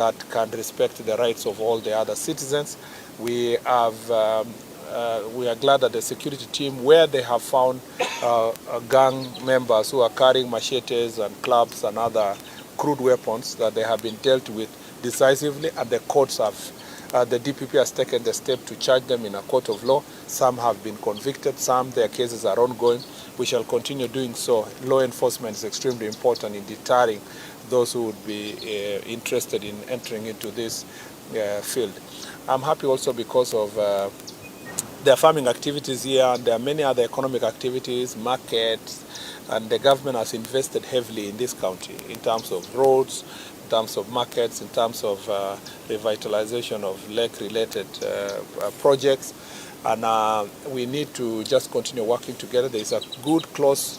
that can respect the rights of all the other citizens. We are glad that the security team, where they have found gang members who are carrying machetes and clubs and other crude weapons, that they have been dealt with decisively, and the courts have, the DPP has taken the step to charge them in a court of law. Some have been convicted, some their cases are ongoing. We shall continue doing so. Law enforcement is extremely important in deterring those who would be interested in entering into this field. I'm happy also because of there are farming activities here, and there are many other economic activities, markets, and the government has invested heavily in this county in terms of roads, in terms of markets, in terms of revitalization of lake-related projects. And we need to just continue working together. There is a good, close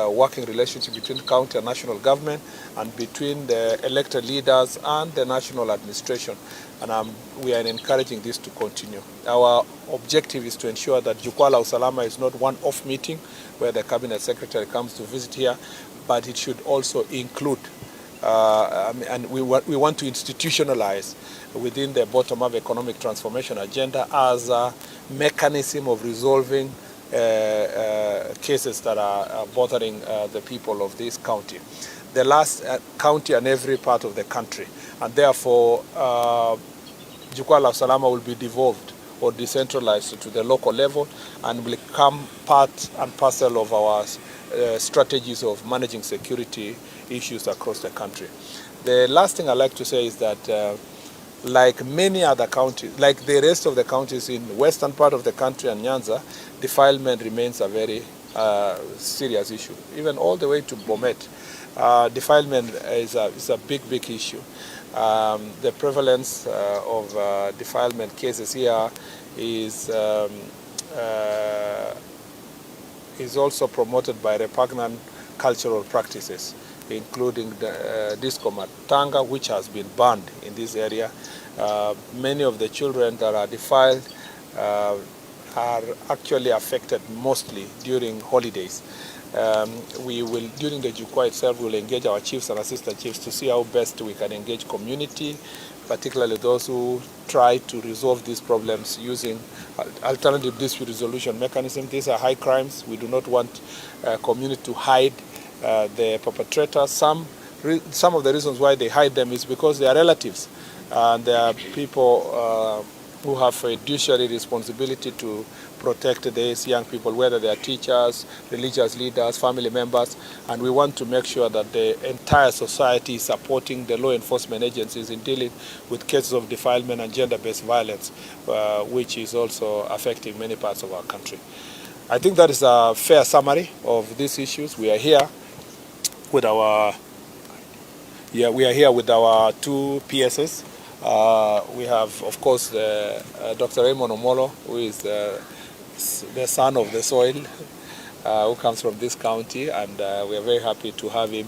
working relationship between county and national government, and between the elected leaders and the national administration. And we are encouraging this to continue. Our objective is to ensure that Jukwaa Usalama is not one-off meeting where the cabinet secretary comes to visit here, but it should also include, and we want to institutionalize within the bottom-up economic transformation agenda as a mechanism of resolving cases that are bothering the people of this county, the last county and every part of the country. And therefore, Jukwaa Usalama will be devolved or decentralized to the local level and will become part and parcel of our strategies of managing security issues across the country. The last thing I'd like to say is that like many other counties, like the rest of the counties in the western part of the country and Nyanza, defilement remains a very serious issue. Even all the way to Bomet, defilement is a big issue. The prevalence of defilement cases here is also promoted by repugnant cultural practices, including the disco matanga, which has been banned in this area. Many of the children that are defiled are actually affected mostly during holidays. We will, during the Jukwaa itself, we will engage our chiefs and assistant chiefs to see how best we can engage community, particularly those who try to resolve these problems using alternative dispute resolution mechanism. These are high crimes. We do not want community to hide the perpetrators. Some of the reasons why they hide them is because they are relatives, and there are people who have a fiduciary responsibility to protect these young people, whether they are teachers, religious leaders, family members, and we want to make sure that the entire society is supporting the law enforcement agencies in dealing with cases of defilement and gender-based violence, which is also affecting many parts of our country. I think that is a fair summary of these issues. We are here with our two PSs. We have, of course, Dr. Raymond Omolo, who is the son of the soil, who comes from this county, and we are very happy to have him.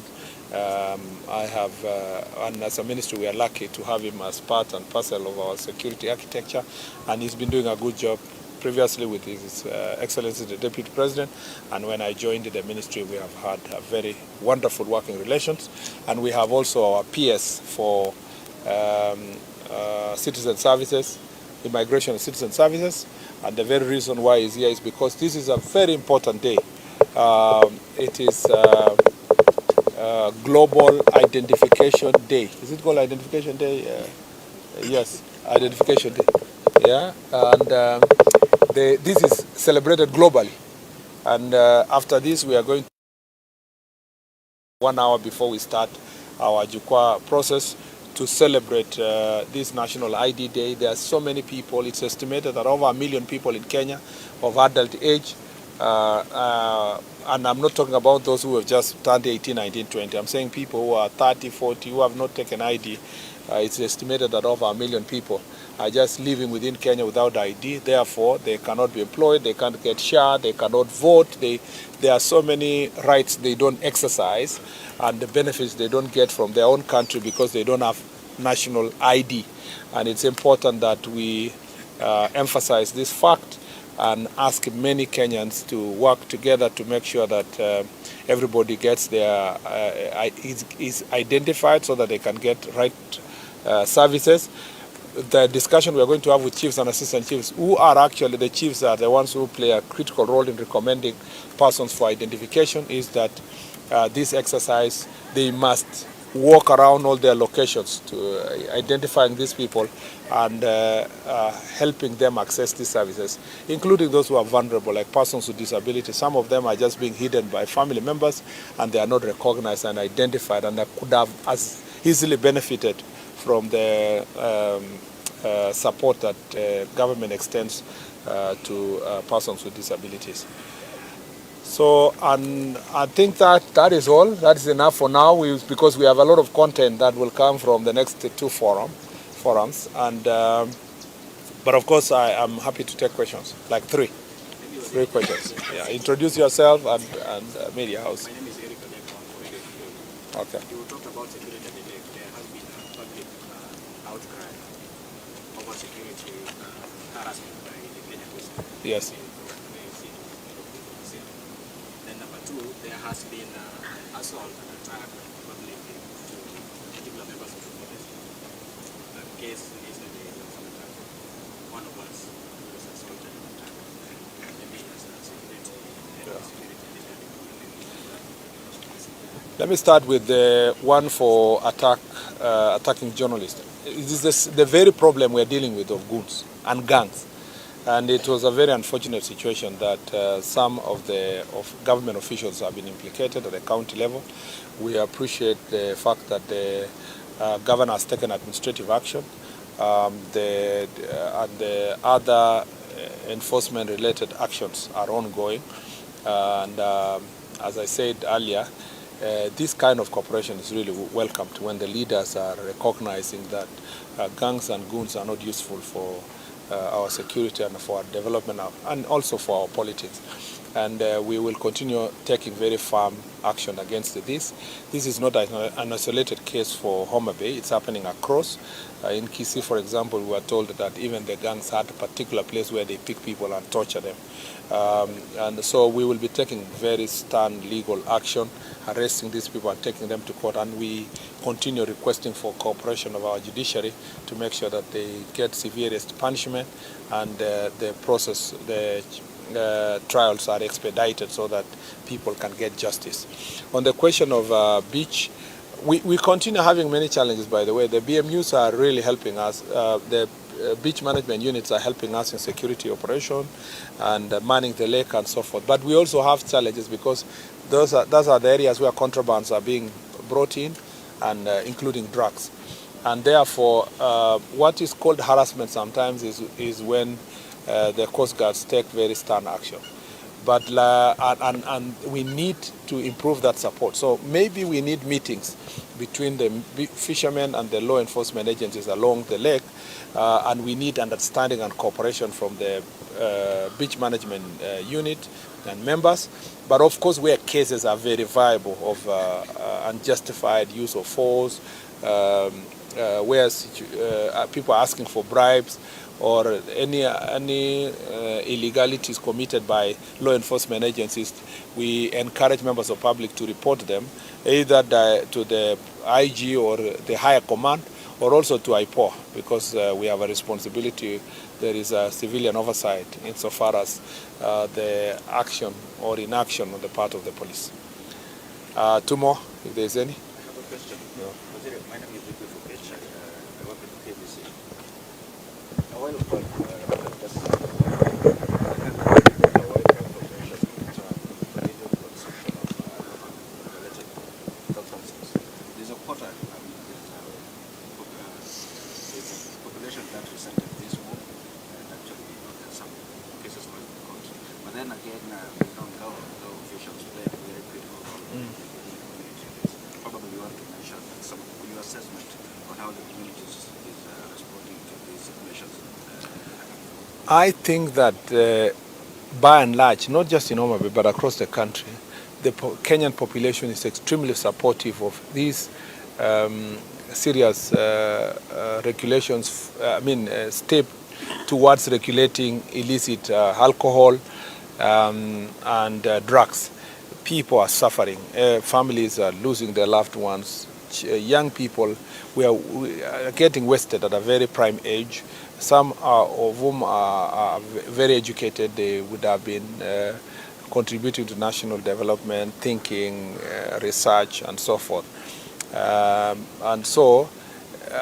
And as a ministry, we are lucky to have him as part and parcel of our security architecture, and he's been doing a good job previously with His Excellency the Deputy President, and when I joined the ministry, we have had a very wonderful working relations. And we have also our PS for citizen services, immigration and citizen services, and the very reason why he's here is because this is a very important day. It is Global Identification Day. Is it called Identification Day? Yes, Identification Day. Yeah, and this is celebrated globally. And after this, we are going to 1 hour before we start our Jukwaa process to celebrate this National ID Day. There are so many people. It's estimated that over 1 million people in Kenya of adult age, and I'm not talking about those who have just turned 18, 19, 20. I'm saying people who are 30, 40, who have not taken ID. It's estimated that over 1 million people are just living within Kenya without ID. Therefore, they cannot be employed, they can't get share, they cannot vote. There are so many rights they don't exercise, and the benefits they don't get from their own country because they don't have national ID. And it's important that we emphasize this fact and ask many Kenyans to work together to make sure that everybody gets their is identified so that they can get right services. The discussion we are going to have with chiefs and assistant chiefs, who are actually the chiefs are the ones who play a critical role in recommending persons for identification, is that this exercise, they must walk around all their locations to identifying these people and helping them access these services, including those who are vulnerable, like persons with disabilities. Some of them are just being hidden by family members and they are not recognized and identified, and they could have as easily benefited from the support that government extends to persons with disabilities. So, and I think that is all. That is enough for now, because we have a lot of content that will come from the next two forums. And but of course, I am happy to take questions, like three questions. Yeah, introduce yourself and media house. My name is Eric. Okay. You talked about security today. There has been a public outcry over security harassment by the Kenya Police. Yes. Then number two, there has been assault and attack publicly to particular members of the police. A case recently was an attack. One of us was assaulted and attacked. Maybe as a security. Let me start with the one for attacking journalists. This is the very problem we're dealing with of goons and gangs. And it was a very unfortunate situation that some of government officials have been implicated at the county level. We appreciate the fact that the governor has taken administrative action. And the other enforcement-related actions are ongoing. And as I said earlier, this kind of cooperation is really welcomed when the leaders are recognizing that gangs and goons are not useful for our security and for our development and also for our politics. And we will continue taking very firm action against this. This is not an isolated case for Homabay. It's happening across. In Kisii, for example, we were told that even the gangs had a particular place where they pick people and torture them. And so we will be taking very stern legal action, arresting these people and taking them to court. And we continue requesting for cooperation of our judiciary to make sure that they get severest punishment and the process, the trials are expedited so that people can get justice. On the question of beach, we continue having many challenges, by the way. The BMUs are really helping us. The beach management units are helping us in security operation and manning the lake and so forth. But we also have challenges because those are the areas where contrabands are being brought in, and including drugs. And therefore, what is called harassment sometimes is when the Coast Guards take very stern action. But and we need to improve that support. So maybe we need meetings between the fishermen and the law enforcement agencies along the lake, and we need understanding and cooperation from the beach management unit and members. But of course, where cases are very viable of unjustified use of force, where people are asking for bribes, or any illegalities committed by law enforcement agencies, we encourage members of public to report them, either to the IG or the higher command, or also to IPOA, because we have a responsibility. There is a civilian oversight insofar as the action or inaction on the part of the police. Two more, if there is any. I have a question. No. My name is Jukwaa. I work at KBC. A while back, there's a quota. There's a population that resented this war, and actually, there's some cases were in court. But then again, government officials play a very critical role in the community. Probably you want to mention some of your assessment on how the community is responding to these situations. I think that by and large, not just in Homabay, but across the country, the Kenyan population is extremely supportive of these serious regulations, step towards regulating illicit alcohol and drugs. People are suffering. Families are losing their loved ones. which young people we are getting wasted at a very prime age. Some of whom are very educated. They would have been contributing to national development, thinking, research, and so forth. And so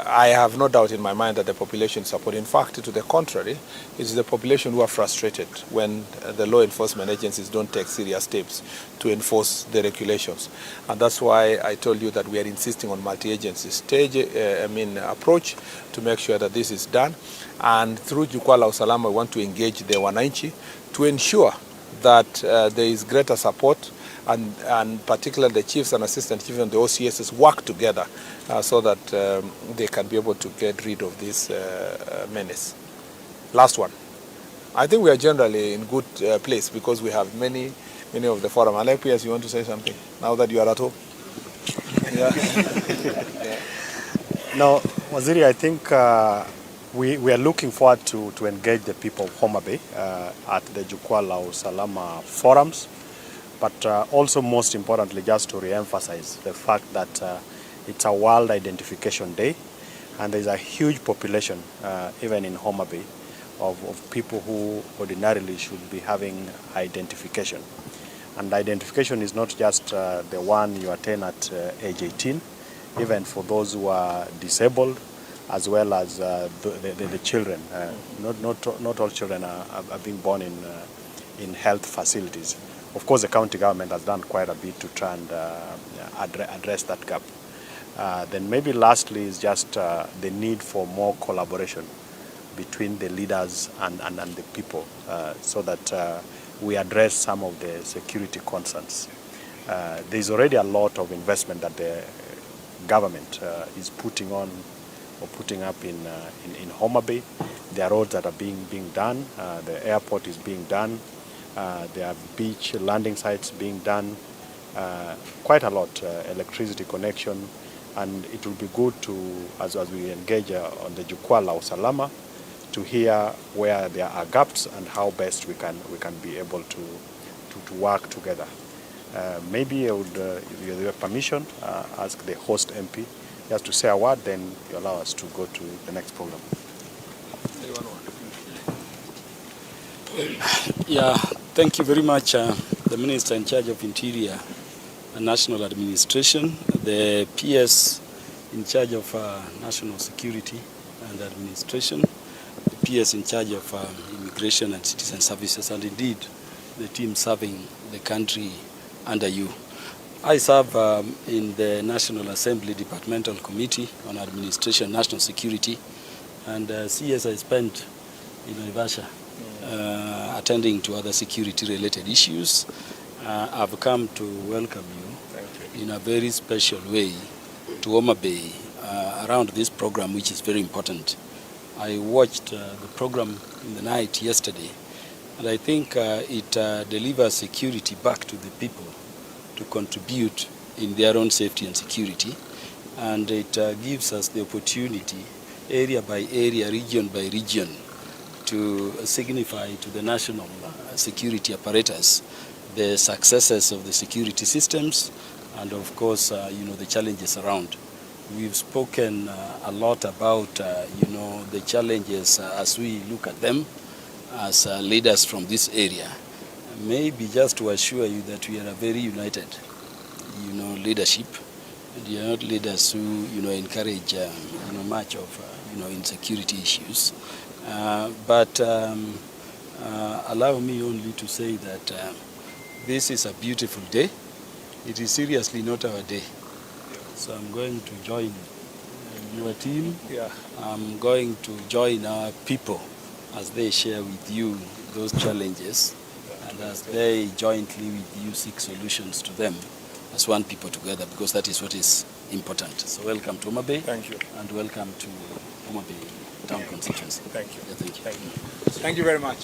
I have no doubt in my mind that the population support. In fact, to the contrary, it is the population who are frustrated when the law enforcement agencies don't take serious steps to enforce the regulations. And that's why I told you that we are insisting on multi-agency approach to make sure that this is done. And through Jukwaa Usalama, we want to engage the wananchi to ensure that there is greater support, and particularly the chiefs and assistant chiefs and the OCSs work together so that they can be able to get rid of this menace. Last one. I think we are generally in good place because we have many of the forum. Alepias, you want to say something now that you are at home? Yeah. Yeah. No, Waziri, I think we are looking forward to engage the people of Homabay at the Jukwaa Usalama forums. But also, most importantly, just to re-emphasize the fact that it's a World Identification Day, and there's a huge population, even in Homabay, of people who ordinarily should be having identification. And identification is not just the one you attain at age 18, even for those who are disabled, as well as the children. Not all children are being born in health facilities. Of course, the county government has done quite a bit to try and address that gap. Then maybe lastly is just the need for more collaboration between the leaders and the people so that we address some of the security concerns. There's already a lot of investment that the government is putting on or putting up in Homabay. There are roads that are being done. The airport is being done. There are beach landing sites being done, quite a lot, electricity connection, and it will be good to, as we engage on the Jukwaa Usalama, to hear where there are gaps and how best we can be able to work together. Maybe I would, if you have permission, ask the host MP just to say a word, then you allow us to go to the next program. Yeah, thank you very much, the Minister in charge of Interior and National Administration, the PS in charge of National Security and Administration, the PS in charge of Immigration and Citizen Services, and indeed the team serving the country under you. I serve in the National Assembly Departmental Committee on Administration, National Security, and CS I spent in Naivasha. Attending to other security-related issues. I've come to welcome you in a very special way to Homabay around this program, which is very important. I watched the program in the night yesterday, and I think it delivers security back to the people to contribute in their own safety and security, and it gives us the opportunity, area by area, region by region, to signify to the national security apparatus the successes of the security systems and of course the challenges around. We've spoken a lot about the challenges as we look at them as leaders from this area. Maybe just to assure you that we are a very united leadership, and we are not leaders who encourage much of insecurity issues. But allow me only to say that this is a beautiful day. It is seriously not our day. So I'm going to join your team. Yeah. I'm going to join our people as they share with you those challenges and as they jointly with you seek solutions to them as one people together, because that is what is important. So welcome to Homabay. Thank you. And welcome to Homabay Town Constituency. Thank you. Yeah, thank you. Thank you very much.